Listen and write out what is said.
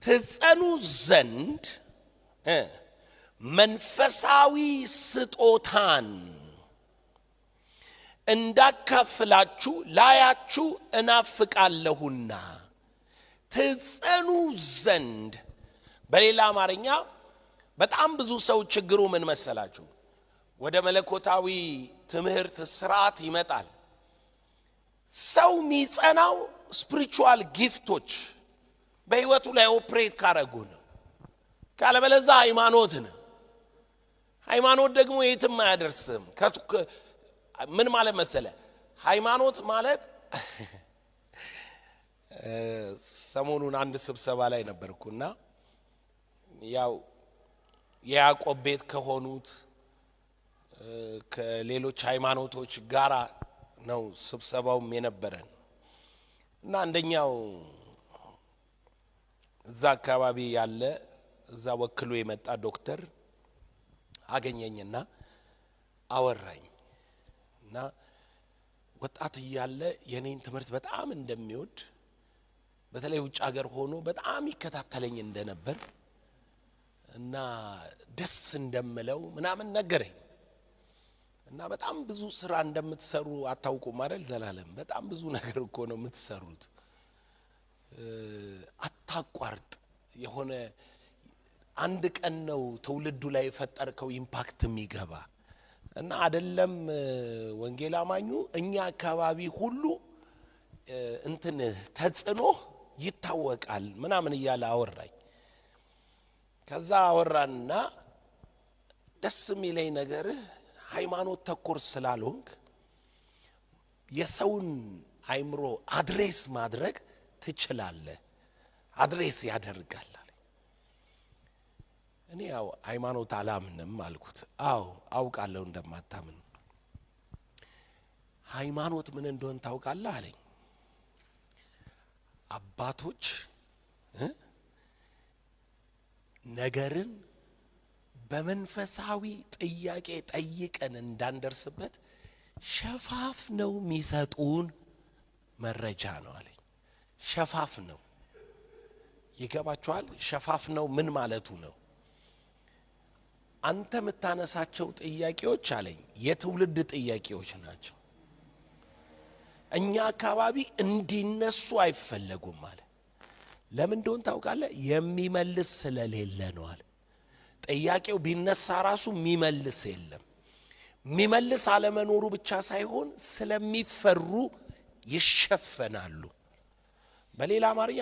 ትጸኑ ዘንድ መንፈሳዊ ስጦታን እንዳካፍላችሁ ላያችሁ እናፍቃለሁና ትጸኑ ዘንድ። በሌላ አማርኛ በጣም ብዙ ሰው ችግሩ ምን መሰላችሁ? ወደ መለኮታዊ ትምህርት ስርዓት ይመጣል። ሰው የሚጸናው ስፒሪቹዋል ጊፍቶች በህይወቱ ላይ ኦፕሬት ካረጉ ነው። ካለበለዛ ሃይማኖት ነው። ሃይማኖት ደግሞ የትም አያደርስም። ምን ማለት መሰለ? ሃይማኖት ማለት ሰሞኑን አንድ ስብሰባ ላይ ነበርኩና ያው የያዕቆብ ቤት ከሆኑት ከሌሎች ሃይማኖቶች ጋራ ነው ስብሰባውም የነበረን እና አንደኛው እዛ አካባቢ ያለ እዛ ወክሎ የመጣ ዶክተር አገኘኝና አወራኝ እና ወጣት እያለ የኔን ትምህርት በጣም እንደሚወድ በተለይ ውጭ ሀገር ሆኖ በጣም ይከታተለኝ እንደነበር እና ደስ እንደምለው ምናምን ነገረኝ። እና በጣም ብዙ ስራ እንደምትሰሩ አታውቁም አይደል? ዘላለም በጣም ብዙ ነገር እኮ ነው የምትሰሩት። አታቋርጥ። የሆነ አንድ ቀን ነው ትውልዱ ላይ የፈጠርከው ኢምፓክት የሚገባ እና አይደለም ወንጌል አማኙ እኛ አካባቢ ሁሉ እንትን ተጽኖ ይታወቃል ምናምን እያለ አወራኝ። ከዛ አወራንና ደስ የሚለኝ ነገር ሃይማኖት ተኮር ስላልሆንክ የሰውን አይምሮ አድሬስ ማድረግ ትችላለህ። አድሬስ ያደርጋል አለ። እኔ ያው ሃይማኖት አላምንም አልኩት። አዎ አውቃለሁ እንደማታምን። ሃይማኖት ምን እንደሆነ ታውቃለህ አለኝ። አባቶች ነገርን በመንፈሳዊ ጥያቄ ጠይቀን እንዳንደርስበት ሸፋፍ ነው የሚሰጡን መረጃ ነው አለኝ። ሸፋፍ ነው። ይገባችኋል? ሸፋፍ ነው ምን ማለቱ ነው? አንተ የምታነሳቸው ጥያቄዎች አለኝ የትውልድ ጥያቄዎች ናቸው። እኛ አካባቢ እንዲነሱ አይፈለጉም አለ። ለምን እንደሆነ ታውቃለህ? የሚመልስ ስለሌለ ነው አለ። ጥያቄው ቢነሳ ራሱ የሚመልስ የለም። የሚመልስ አለመኖሩ ብቻ ሳይሆን ስለሚፈሩ ይሸፈናሉ። በሌላ አማርኛ